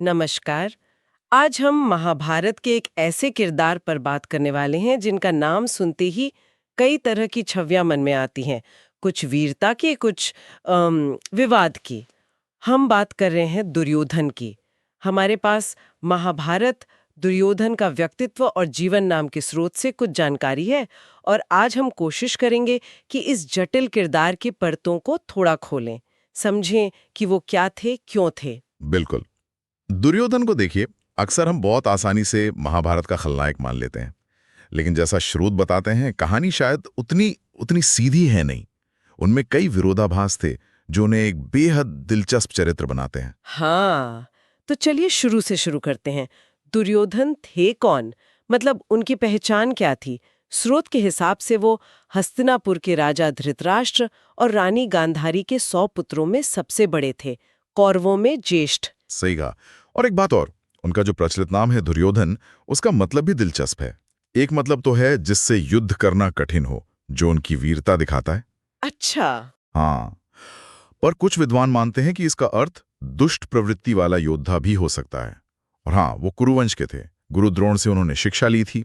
नमस्कार। आज हम महाभारत के एक ऐसे किरदार पर बात करने वाले हैं जिनका नाम सुनते ही कई तरह की छवियां मन में आती हैं। कुछ वीरता की, कुछ विवाद की। हम बात कर रहे हैं दुर्योधन की। हमारे पास महाभारत, दुर्योधन का व्यक्तित्व और जीवन नाम के स्रोत से कुछ जानकारी है, और आज हम कोशिश करेंगे कि इस जटिल किरदार की परतों को थोड़ा खोलें, समझें कि वो क्या थे, क्यों थे। बिल्कुल। दुर्योधन को देखिए, अक्सर हम बहुत आसानी से महाभारत का खलनायक मान लेते हैं, लेकिन जैसा श्रोत बताते हैं, कहानी शायद उतनी उतनी सीधी है नहीं। उनमें कई विरोधाभास थे जो उन्हें एक बेहद दिलचस्प चरित्र बनाते हैं। हाँ, तो चलिए शुरू से शुरू करते हैं। दुर्योधन थे कौन? मतलब उनकी पहचान क्या थी? स्रोत के हिसाब से वो हस्तिनापुर के राजा धृतराष्ट्र और रानी गांधारी के 100 पुत्रों में सबसे बड़े थे, कौरवों में ज्येष्ठ। सही कहा। और एक बात और, उनका जो प्रचलित नाम है दुर्योधन, उसका मतलब भी दिलचस्प है। एक मतलब तो है जिससे युद्ध करना कठिन हो, जो उनकी वीरता दिखाता है। अच्छा। हाँ, पर कुछ विद्वान मानते हैं कि इसका अर्थ दुष्ट प्रवृत्ति वाला योद्धा भी हो सकता है। और हाँ, वो कुरुवंश के थे, गुरु द्रोण से उन्होंने शिक्षा ली थी,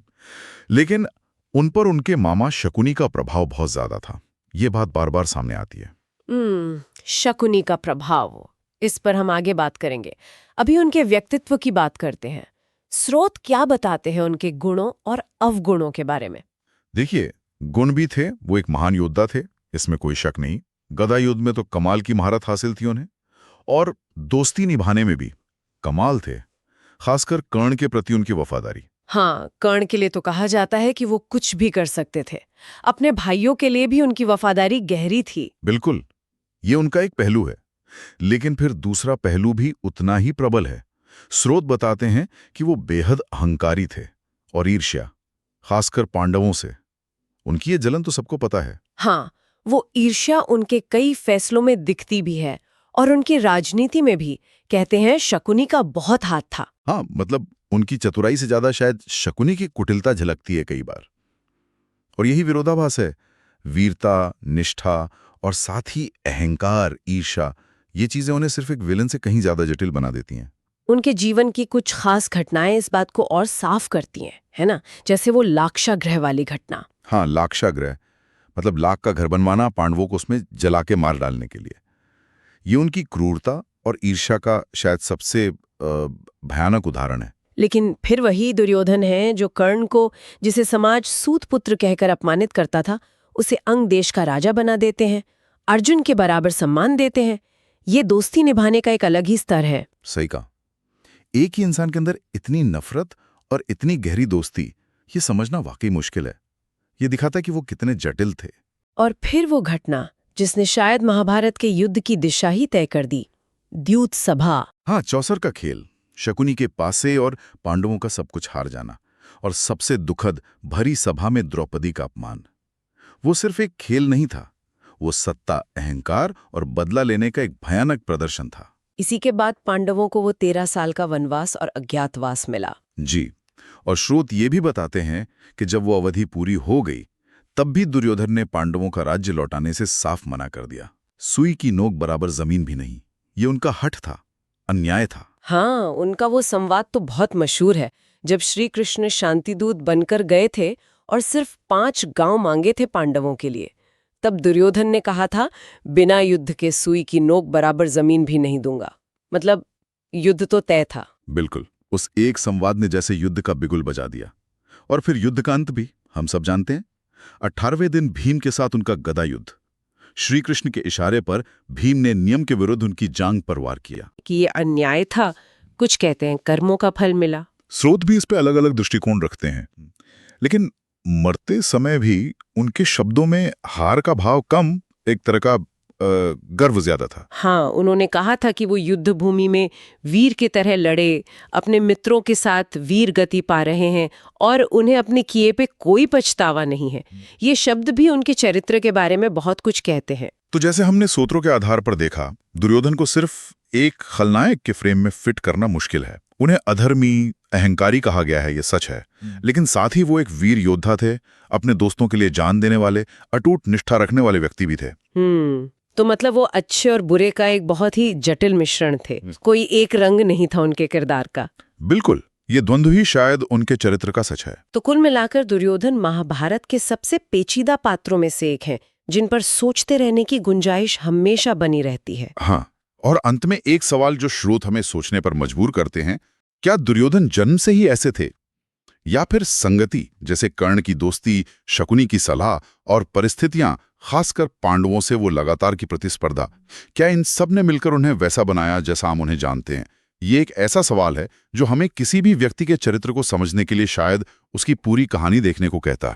लेकिन उन पर उनके मामा शकुनी का प्रभाव बहुत ज्यादा था। ये बात बार बार सामने आती है। शकुनी का प्रभाव, इस पर हम आगे बात करेंगे। अभी उनके व्यक्तित्व की बात करते हैं। स्रोत क्या बताते हैं उनके गुणों और अवगुणों के बारे में? देखिए, गुण भी थे, वो एक महान योद्धा थे, इसमें कोई शक नहीं। गदा युद्ध में तो कमाल की महारत हासिल थी उन्हें, और दोस्ती निभाने में भी कमाल थे, खासकर कर्ण के प्रति उनकी वफादारी। हाँ, कर्ण के लिए तो कहा जाता है कि वो कुछ भी कर सकते थे। अपने भाइयों के लिए भी उनकी वफादारी गहरी थी। बिल्कुल, ये उनका एक पहलू है, लेकिन फिर दूसरा पहलू भी उतना ही प्रबल है। स्रोत बताते हैं कि वो बेहद अहंकारी थे और ईर्ष्या, खासकर पांडवों से। उनकी ये जलन तो सबको पता है। हाँ, वो ईर्ष्या उनके कई फैसलों में दिखती भी है, और उनकी राजनीति में भी कहते हैं शकुनी का बहुत हाथ था। हाँ, मतलब उनकी चतुराई से ज्यादा शायद शकुनी की कुटिलता झलकती है कई बार। और यही विरोधाभास है। वीरता, निष्ठा और साथ ही अहंकार, ईर्ष्या, ये चीजें उन्हें सिर्फ एक विलन से कहीं ज्यादा जटिल बना देती हैं। उनके जीवन की कुछ खास घटनाएं इस बात को और साफ करती हैं, है ना? जैसे वो लाक्षागृह वाली घटना। हाँ, लाक्षागृह, मतलब लाख का घर बनवाना पांडवों को उसमें जला के मार डालने के लिए। ये उनकी क्रूरता और ईर्ष्या का शायद सबसे भयानक उदाहरण है। लेकिन फिर वही दुर्योधन है जो कर्ण को, जिसे समाज सूत पुत्र कहकर अपमानित करता था, उसे अंग देश का राजा बना देते हैं, अर्जुन के बराबर सम्मान देते हैं। ये दोस्ती निभाने का एक अलग ही स्तर है। सही कहा। एक ही इंसान के अंदर इतनी नफरत और इतनी गहरी दोस्ती, ये समझना वाकई मुश्किल है। ये दिखाता है कि वो कितने जटिल थे। और फिर वो घटना जिसने शायद महाभारत के युद्ध की दिशा ही तय कर दी, द्यूत सभा। हाँ, चौसर का खेल, शकुनी के पासे और पांडवों का सब कुछ हार जाना, और सबसे दुखद, भरी सभा में द्रौपदी का अपमान। वो सिर्फ एक खेल नहीं था, वो सत्ता, अहंकार और बदला लेने का एक भयानक प्रदर्शन था। इसी के बाद पांडवों को वो 13 साल का वनवास और अज्ञातवास मिला। जी, और स्रोत ये भी बताते हैं कि जब वो अवधि पूरी हो गई, तब भी दुर्योधन ने पांडवों का राज्य लौटाने से साफ मना कर दिया। सुई की नोक बराबर जमीन भी नहीं, ये उनका हठ था, अन्याय था। हाँ, उनका वो संवाद तो बहुत मशहूर है, जब श्री कृष्ण शांतिदूत बनकर गए थे और सिर्फ 5 गांव मांगे थे पांडवों के लिए। तब दुर्योधन ने कहा था, बिना युद्ध के सुई की नोक बराबर जमीन भी नहीं दूंगा। मतलब युद्ध तो तय था। बिल्कुल, उस एक संवाद ने जैसे युद्ध का बिगुल बजा दिया। और फिर युद्ध का अंत भी हम सब जानते हैं। 18वें दिन भीम के साथ उनका गदा युद्ध। श्री कृष्ण के इशारे पर भीम ने नियम के विरुद्ध उनकी जांग पर वार किया। कि ये अन्याय था, कुछ कहते हैं कर्मों का फल मिला। स्रोत भी इस पे अलग अलग दृष्टिकोण रखते हैं, लेकिन मरते समय भी उनके शब्दों में हार का भाव कम, एक तरह का गर्व ज्यादा था। हाँ, उन्होंने कहा था कि वो युद्ध भूमि में वीर की तरह लड़े, अपने मित्रों के साथ वीर गति पा रहे हैं, और उन्हें अपने किए पे कोई पछतावा नहीं है। ये शब्द भी उनके चरित्र के बारे में बहुत कुछ कहते हैं। तो जैसे हमने सूत्रों के आधार पर देखा, दुर्योधन को सिर्फ एक खलनायक के फ्रेम में फिट करना मुश्किल है। उन्हें अधर्मी, अहंकारी कहा गया है, ये सच है, लेकिन साथ ही वो एक वीर योद्धा थे, अपने दोस्तों के लिए जान देने वाले, अटूट निष्ठा रखने वाले व्यक्ति भी थे। तो मतलब वो अच्छे और बुरे का एक बहुत ही जटिल मिश्रण थे, कोई एक रंग नहीं था उनके किरदार का। बिल्कुल, ये द्वंद्व ही शायद उनके चरित्र का सच है। तो कुल मिलाकर दुर्योधन महाभारत के सबसे पेचीदा पात्रों में से एक हैं, जिन पर सोचते रहने की गुंजाइश हमेशा बनी रहती है। हाँ, और अंत में एक सवाल जो श्रोत हमें सोचने पर मजबूर करते हैं, क्या दुर्योधन जन्म से ही ऐसे थे? या फिर संगति, जैसे कर्ण की दोस्ती, शकुनी की सलाह और परिस्थितियां, खासकर पांडवों से वो लगातार की प्रतिस्पर्धा, क्या इन सब ने मिलकर उन्हें वैसा बनाया जैसा हम उन्हें जानते हैं? ये एक ऐसा सवाल है जो हमें किसी भी व्यक्ति के चरित्र को समझने के लिए शायद उसकी पूरी कहानी देखने को कहता है।